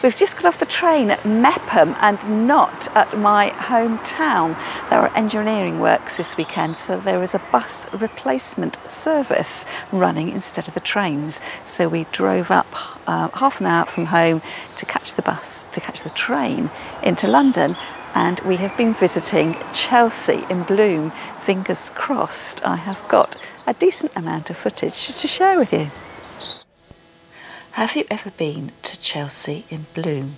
We've just got off the train at Mepham and not at my hometown. There are engineering works this weekend, so there is a bus replacement service running instead of the trains. So we drove up half an hour from home to catch the bus, to catch the train into London. And we have been visiting Chelsea in bloom. Fingers crossed I have got a decent amount of footage to share with you. Have you ever been to Chelsea in bloom?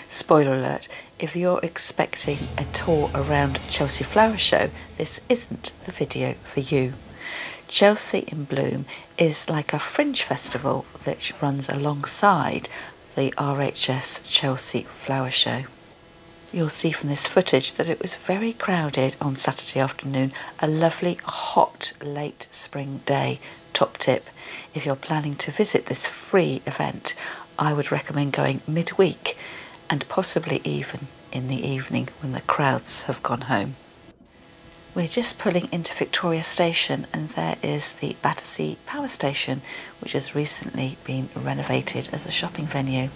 Spoiler alert, if you're expecting a tour around Chelsea Flower Show, this isn't the video for you. Chelsea in bloom is like a fringe festival that runs alongside the RHS Chelsea Flower Show. You'll see from this footage that it was very crowded on Saturday afternoon, a lovely hot late spring day. Top tip, if you're planning to visit this free event, I would recommend going midweek and possibly even in the evening when the crowds have gone home. We're just pulling into Victoria Station and there is the Battersea Power Station, which has recently been renovated as a shopping venue.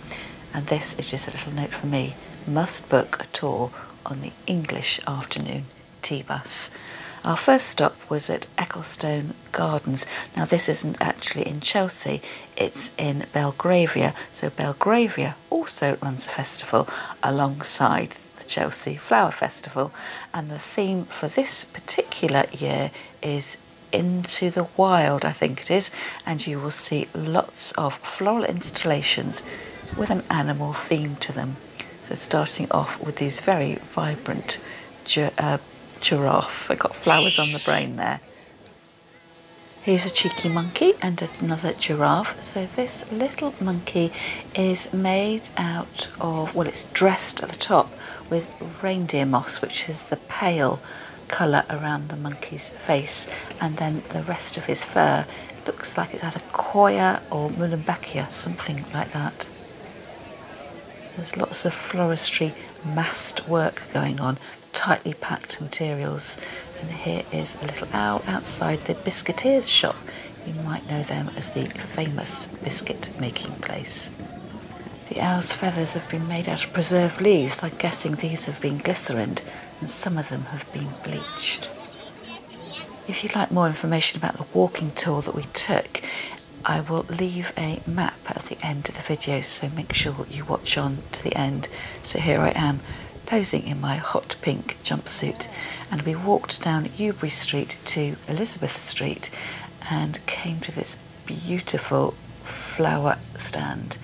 And this is just a little note for me, must book a tour on the English afternoon tea bus. Our first stop was at Ecclestone Gardens. Now this isn't actually in Chelsea, it's in Belgravia. So Belgravia also runs a festival alongside the Chelsea Flower Festival. And the theme for this particular year is Into the Wild, I think it is. And you will see lots of floral installations with an animal theme to them. So starting off with these very vibrant giraffe. I got flowers on the brain there. Here's a cheeky monkey and another giraffe. So this little monkey is made out of, well, it's dressed at the top with reindeer moss, which is the pale colour around the monkey's face, and then the rest of his fur looks like it's either Koya or Mulumbacchia, something like that. There's lots of floristry massed work going on, tightly packed materials. And here is a little owl outside the biscuiteer's shop. You might know them as the famous biscuit making place. The owl's feathers have been made out of preserved leaves. I'm guessing these have been glycerined and some of them have been bleached. If you'd like more information about the walking tour that we took, I will leave a map at the end of the video, so make sure you watch on to the end. So here I am, posing in my hot pink jumpsuit, and we walked down Newbury Street to Elizabeth Street and came to this beautiful flower stand.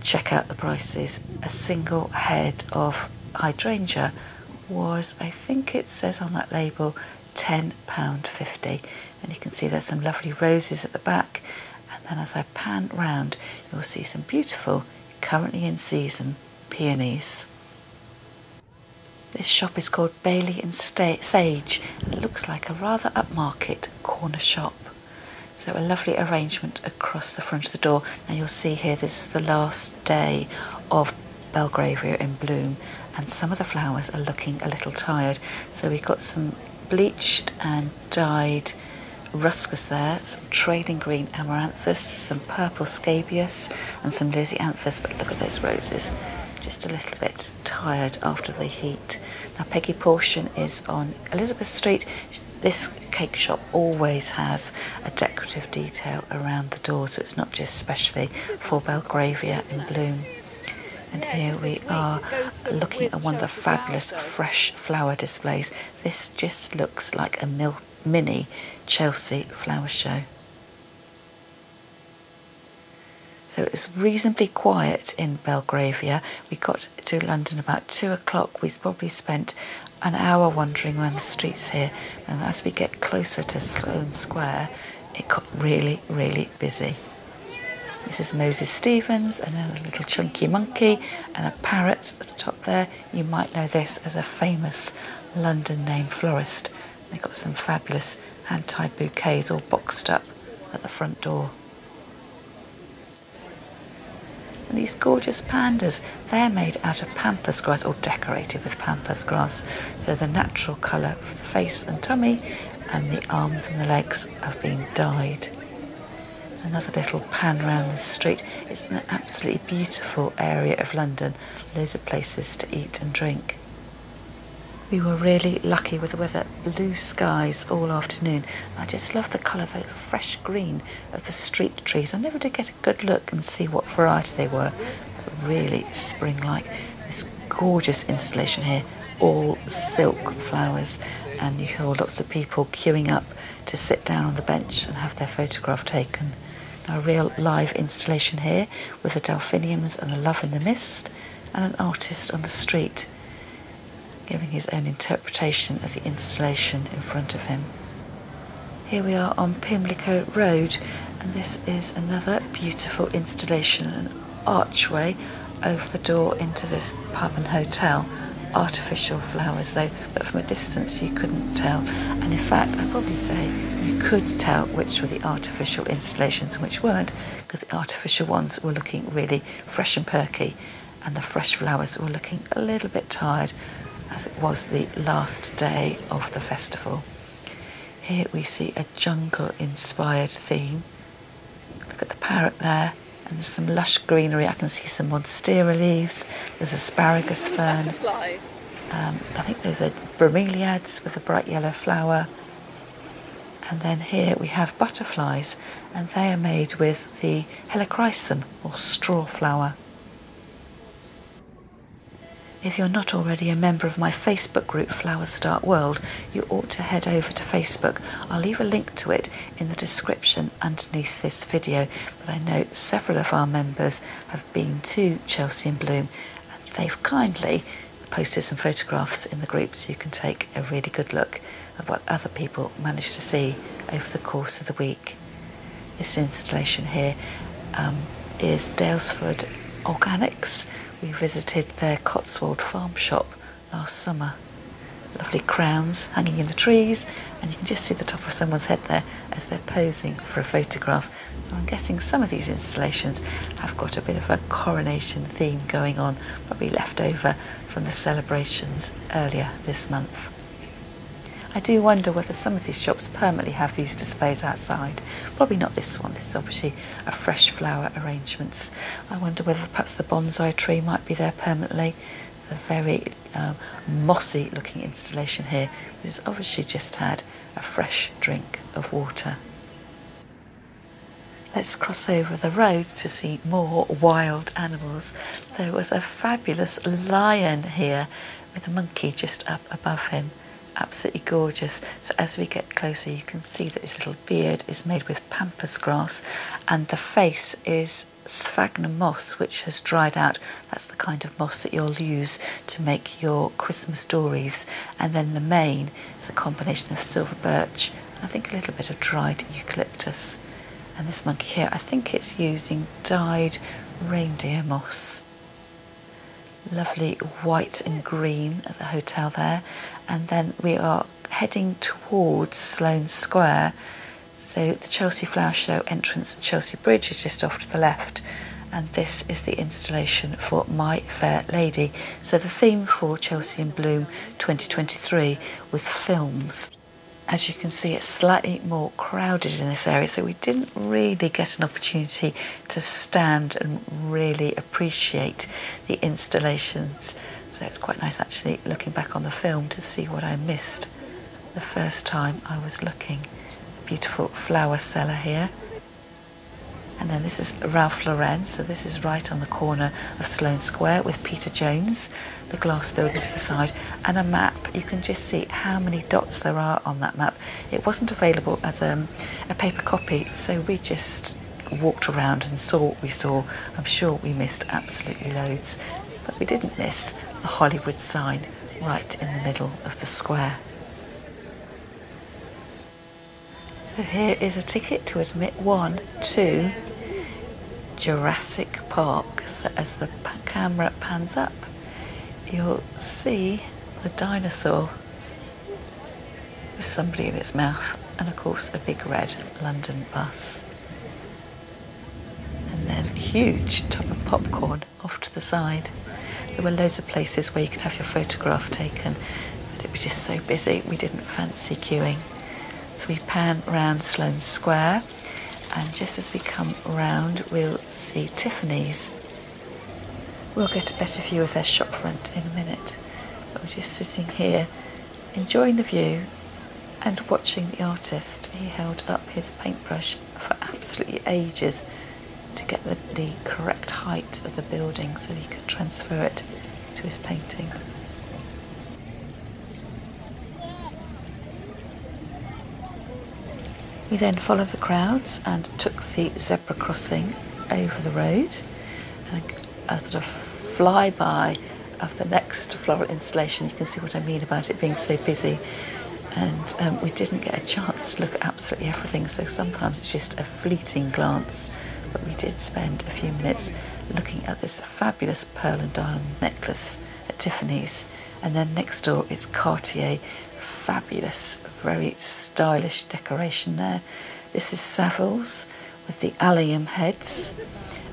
Check out the prices. A single head of hydrangea was, I think it says on that label, £10.50. And you can see there's some lovely roses at the back. And as I pan round, you'll see some beautiful, currently in season, peonies. This shop is called Bailey and Sage, and it looks like a rather upmarket corner shop. So a lovely arrangement across the front of the door. Now you'll see here, this is the last day of Belgravia in bloom, and some of the flowers are looking a little tired. So we've got some bleached and dyed ruscus there, some trailing green amaranthus, some purple scabious and some lisianthus, but look at those roses, just a little bit tired after the heat. Now Peggy Portion is on Elizabeth Street. This cake shop always has a decorative detail around the door, so it's not just specially for Belgravia in bloom. And here we are looking at one of the fabulous fresh flower displays. This just looks like a mini Chelsea Flower Show. So it's reasonably quiet in Belgravia. We got to London about 2 o'clock. We probably spent an hour wandering around the streets here, and as we get closer to Sloane Square, it got really, really busy. This is Moses Stevens and a little chunky monkey and a parrot at the top there. You might know this as a famous London name, Florist. They've got some fabulous hand-tied bouquets all boxed up at the front door. And these gorgeous pandas, they're made out of pampas grass, or decorated with pampas grass. So the natural colour for the face and tummy and the arms and the legs have been dyed. Another little pan around the street. It's an absolutely beautiful area of London. Loads of places to eat and drink. We were really lucky with the weather. Blue skies all afternoon. I just love the colour, the fresh green of the street trees. I never did get a good look and see what variety they were. Really spring-like. This gorgeous installation here, all silk flowers, and you hear lots of people queuing up to sit down on the bench and have their photograph taken. Now, a real live installation here with the delphiniums and the love in the mist, and an artist on the street giving his own interpretation of the installation in front of him. Here we are on Pimlico Road, and this is another beautiful installation, an archway over the door into this pub and hotel. Artificial flowers though, but from a distance you couldn't tell, and in fact I'd probably say you could tell which were the artificial installations and which weren't, because the artificial ones were looking really fresh and perky, and the fresh flowers were looking a little bit tired, as it was the last day of the festival. Here we see a jungle inspired theme. Look at the parrot there, and there's some lush greenery. I can see some monstera leaves. There's asparagus fern. Butterflies. I think those are bromeliads with a bright yellow flower. And then here we have butterflies, and they are made with the helichrysum, or straw flower. If you're not already a member of my Facebook group Flowers Start World, you ought to head over to Facebook. I'll leave a link to it in the description underneath this video, but I know several of our members have been to Chelsea in Bloom, and they've kindly posted some photographs in the group so you can take a really good look at what other people managed to see over the course of the week. This installation here is Dalesford Organics. We visited their Cotswold farm shop last summer. Lovely crowns hanging in the trees, and you can just see the top of someone's head there as they're posing for a photograph. So I'm guessing some of these installations have got a bit of a coronation theme going on, probably left over from the celebrations earlier this month. I do wonder whether some of these shops permanently have these displays outside. Probably not this one. This is obviously a fresh flower arrangements. I wonder whether perhaps the bonsai tree might be there permanently. A very mossy looking installation here, which has obviously just had a fresh drink of water. Let's cross over the road to see more wild animals. There was a fabulous lion here with a monkey just up above him. Absolutely gorgeous. So as we get closer you can see that his little beard is made with pampas grass, and the face is sphagnum moss, which has dried out. That's the kind of moss that you'll use to make your Christmas door wreaths. And then the mane is a combination of silver birch and I think a little bit of dried eucalyptus. And this monkey here, I think it's using dyed reindeer moss. Lovely white and green at the hotel there, and then we are heading towards Sloane Square. So the Chelsea Flower Show entrance at Chelsea Bridge is just off to the left, and this is the installation for My Fair Lady. So the theme for Chelsea in Bloom 2023 was films. As you can see, it's slightly more crowded in this area, so we didn't really get an opportunity to stand and really appreciate the installations. So it's quite nice actually looking back on the film to see what I missed the first time I was looking. Beautiful flower cellar here. And then this is Ralph Lauren, so this is right on the corner of Sloane Square with Peter Jones, the glass building to the side, and a map. You can just see how many dots there are on that map. It wasn't available as a paper copy, so we just walked around and saw what we saw. I'm sure we missed absolutely loads, but we didn't miss the Hollywood sign right in the middle of the square. So here is a ticket to admit one to Jurassic Park. So as the camera pans up, you'll see the dinosaur with somebody in its mouth, and of course a big red London bus. And then a huge tub of popcorn off to the side. There were loads of places where you could have your photograph taken, but it was just so busy we didn't fancy queuing. So we pan around Sloane Square, and just as we come round we'll see Tiffany's. We'll get a better view of their shop front in a minute, but we're just sitting here enjoying the view and watching the artist. He held up his paintbrush for absolutely ages to get the correct height of the building so he could transfer it to his painting. We then followed the crowds and took the zebra crossing over the road, and a sort of flyby of the next floral installation. You can see what I mean about it being so busy, and we didn't get a chance to look at absolutely everything, so sometimes it's just a fleeting glance, but we did spend a few minutes looking at this fabulous pearl and diamond necklace at Tiffany's, and then next door is Cartier. Fabulous, very stylish decoration there. This is Savills with the allium heads,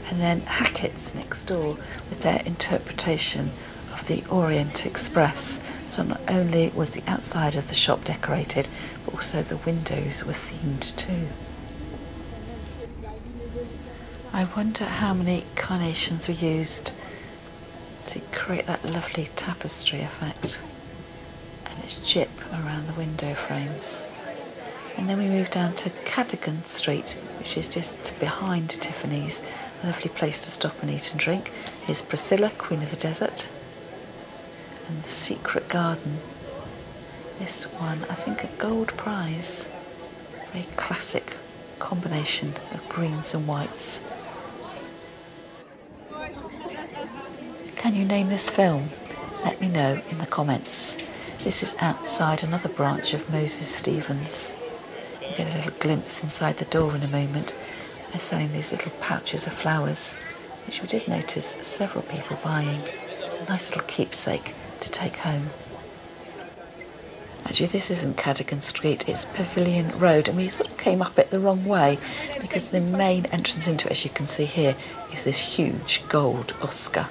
and then Hackett's next door with their interpretation of the Orient Express. So not only was the outside of the shop decorated, but also the windows were themed too. I wonder how many carnations were used to create that lovely tapestry effect. And it's chip around the window frames. And then we moved down to Cadogan Street, which is just behind Tiffany's. A lovely place to stop and eat and drink. Here's Priscilla, Queen of the Desert. And the Secret Garden. This one, I think a gold prize. Very classic combination of greens and whites. Can you name this film? Let me know in the comments. This is outside another branch of Moses Stevens. You get a little glimpse inside the door in a moment. They're selling these little pouches of flowers, which we did notice several people buying. A nice little keepsake to take home. Actually, this isn't Cadogan Street, it's Pavilion Road, and we sort of came up it the wrong way because the main entrance into it, as you can see here, is this huge gold Oscar.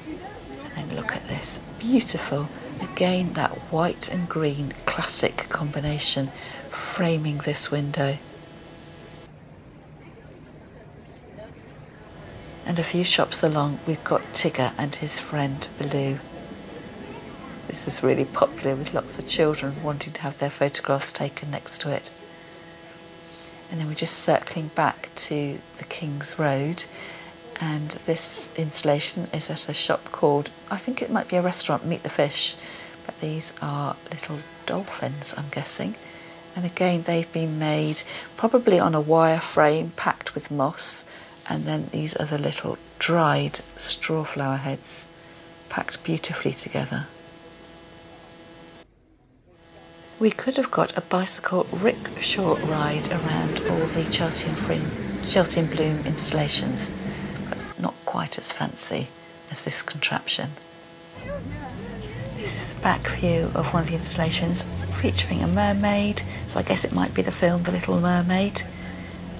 And then look at this, beautiful. Again, that white and green classic combination framing this window. And a few shops along, we've got Tigger and his friend Baloo. This is really popular with lots of children wanting to have their photographs taken next to it. And then we're just circling back to the King's Road, and this installation is at a shop called, I think it might be a restaurant, Meet the Fish, but these are little dolphins, I'm guessing. And again, they've been made probably on a wire frame packed with moss, and then these are the little dried straw flower heads packed beautifully together. We could have got a bicycle rickshaw ride around all the Chelsea and Bloom installations, but not quite as fancy as this contraption. This is the back view of one of the installations featuring a mermaid, so I guess it might be the film The Little Mermaid.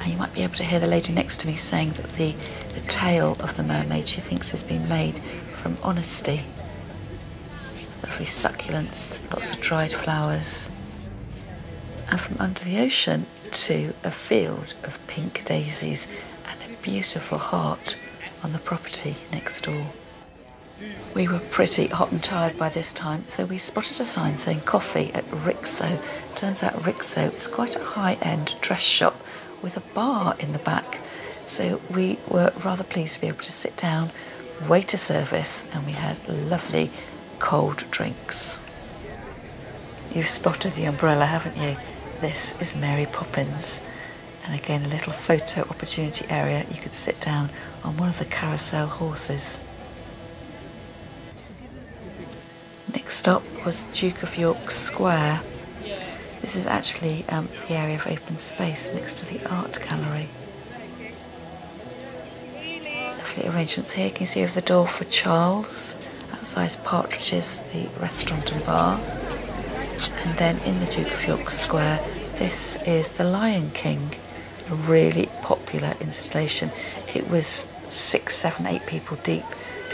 And you might be able to hear the lady next to me saying that the tail of the mermaid she thinks has been made from honesty. Lovely succulents, lots of dried flowers. And from under the ocean to a field of pink daisies and a beautiful heart on the property next door. We were pretty hot and tired by this time, so we spotted a sign saying coffee at Rixo. Turns out Rixo is quite a high-end dress shop with a bar in the back. So we were rather pleased to be able to sit down, wait a service, and we had lovely cold drinks. You've spotted the umbrella, haven't you? This is Mary Poppins. And again, a little photo opportunity area. You could sit down on one of the carousel horses. Next stop was Duke of York Square. This is actually the area of open space next to the art gallery. Lovely arrangements here. You can see over the door for Charles. Outside Partridge's, the restaurant and bar. And then in the Duke of York Square, this is The Lion King, a really popular installation. It was 6, 7, 8 people deep,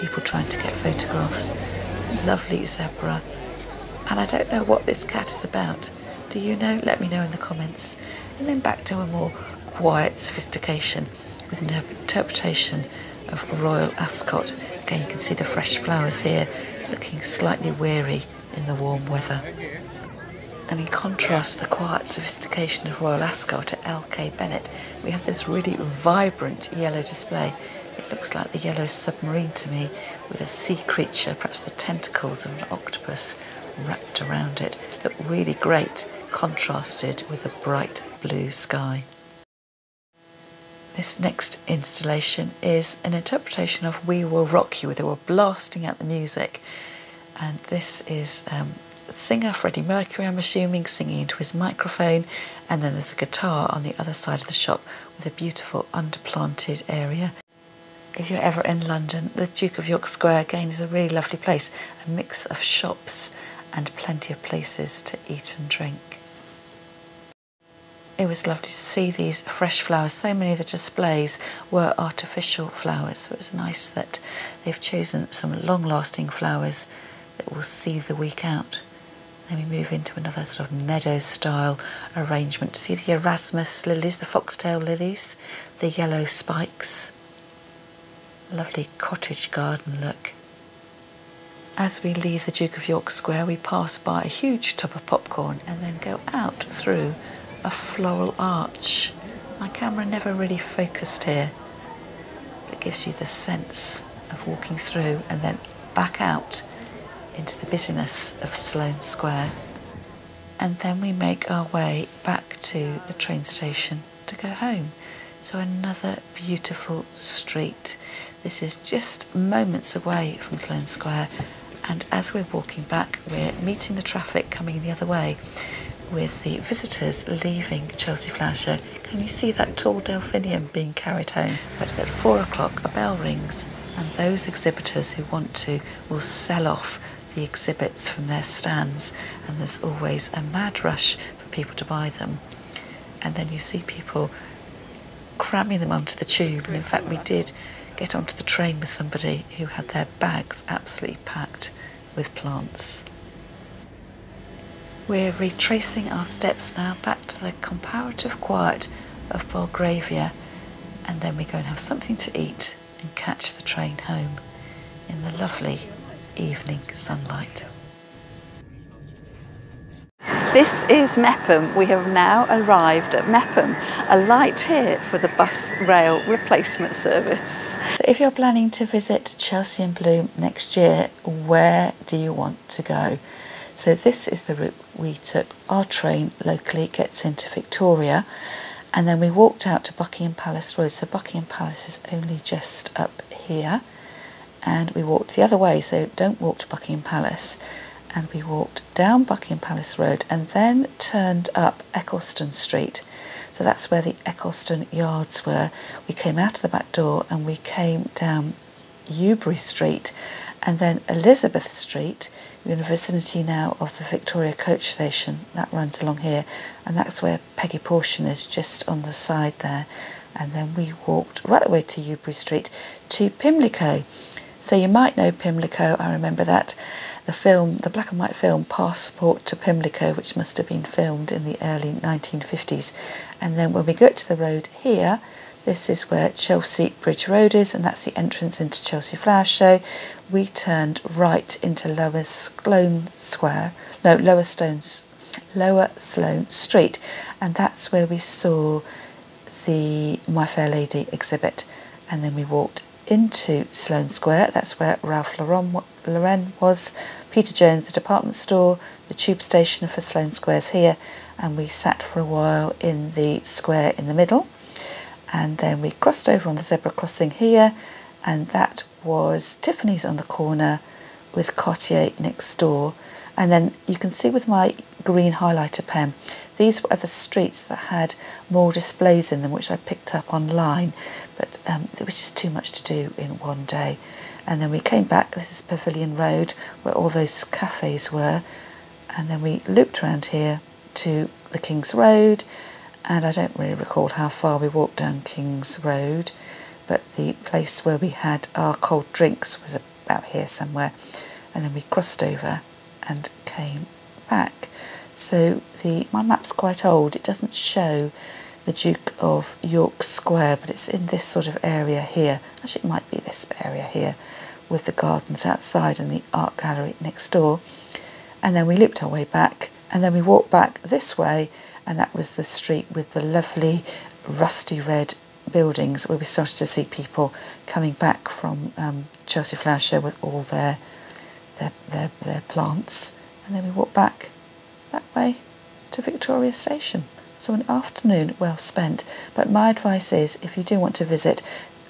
people trying to get photographs. Lovely zebra. And I don't know what this cat is about. Do you know? Let me know in the comments. and then back to a more quiet sophistication with an interpretation of Royal Ascot. Again, you can see the fresh flowers here, looking slightly weary in the warm weather. And in contrast to the quiet sophistication of Royal Ascot at LK Bennett, we have this really vibrant yellow display. It looks like the yellow submarine to me, with a sea creature, perhaps the tentacles of an octopus wrapped around it. Look really great, contrasted with the bright blue sky. This next installation is an interpretation of We Will Rock You. They were blasting out the music, and this is singer Freddie Mercury, I'm assuming, singing into his microphone, and then there's a guitar on the other side of the shop with a beautiful underplanted area. If you're ever in London, the Duke of York Square again is a really lovely place, a mix of shops and plenty of places to eat and drink. It was lovely to see these fresh flowers. So many of the displays were artificial flowers, so it was nice that they've chosen some long-lasting flowers that will see the week out. Then we move into another sort of meadow-style arrangement. See the Erasmus lilies, the foxtail lilies, the yellow spikes. Lovely cottage garden look. As we leave the Duke of York Square, we pass by a huge tub of popcorn and then go out through a floral arch. My camera never really focused here. It gives you the sense of walking through and then back out into the busyness of Sloane Square. And then we make our way back to the train station to go home. So another beautiful street. This is just moments away from Sloane Square, and as we're walking back, we're meeting the traffic coming the other way with the visitors leaving Chelsea Flower Show. Can you see that tall delphinium being carried home? But at 4 o'clock a bell rings, and those exhibitors who want to will sell off the exhibits from their stands, and there's always a mad rush for people to buy them. And then you see people cramming them onto the tube, and in fact we did get onto the train with somebody who had their bags absolutely packed with plants. We're retracing our steps now back to the comparative quiet of Belgravia, and then we go and have something to eat and catch the train home in the lovely evening sunlight. This is Mepham. We have now arrived at Mepham, a light here for the bus rail replacement service. So if you're planning to visit Chelsea in Bloom next year, where do you want to go? So this is the route we took. Our train locally gets into Victoria, and then we walked out to Buckingham Palace Road. So Buckingham Palace is only just up here, and we walked the other way, so don't walk to Buckingham Palace. And we walked down Buckingham Palace Road and then turned up Eccleston Street. So that's where the Eccleston Yards were. We came out of the back door and we came down Newbury Street and then Elizabeth Street. We're in the vicinity now of the Victoria Coach Station. That runs along here, and that's where Peggy Portion is, just on the side there. And then we walked right away to Newbury Street to Pimlico. So you might know Pimlico, I remember that. The film, the black and white film Passport to Pimlico, which must have been filmed in the early 1950s. And then when we go to the road here, this is where Chelsea Bridge Road is, and that's the entrance into Chelsea Flower Show. We turned right into Lower Sloane Street, and that's where we saw the My Fair Lady exhibit. And then we walked into Sloane Square. That's where Ralph Lauren was, Peter Jones, the department store, the tube station for Sloane Square's here, and we sat for a while in the square in the middle. And then we crossed over on the zebra crossing here, and that was Tiffany's on the corner with Cartier next door. And then you can see with my green highlighter pen, these were the streets that had more displays in them, which I picked up online, but it was just too much to do in one day. And then we came back. This is Pavilion Road, where all those cafes were, and then we looped around here to the King's Road, and I don't really recall how far we walked down King's Road, but the place where we had our cold drinks was about here somewhere, and then we crossed over and came back. So my map's quite old. It doesn't show the Duke of York Square, but it's in this sort of area here. Actually, it might be this area here, with the gardens outside and the art gallery next door. And then we looped our way back, and then we walked back this way, and that was the street with the lovely rusty red buildings, where we started to see people coming back from Chelsea Flower Show with all their plants. And then we walked back that way to Victoria Station. So an afternoon well spent. But my advice is, if you do want to visit,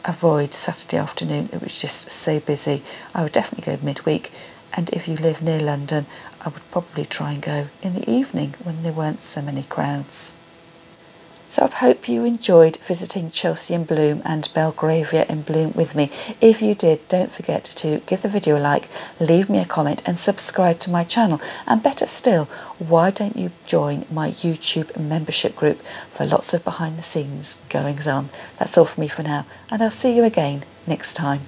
avoid Saturday afternoon. It was just so busy. I would definitely go midweek, and if you live near London, I would probably try and go in the evening when there weren't so many crowds. So I hope you enjoyed visiting Chelsea in bloom and Belgravia in bloom with me. If you did, don't forget to give the video a like, leave me a comment and subscribe to my channel. And better still, why don't you join my YouTube membership group for lots of behind the scenes goings on. That's all from me for now, and I'll see you again next time.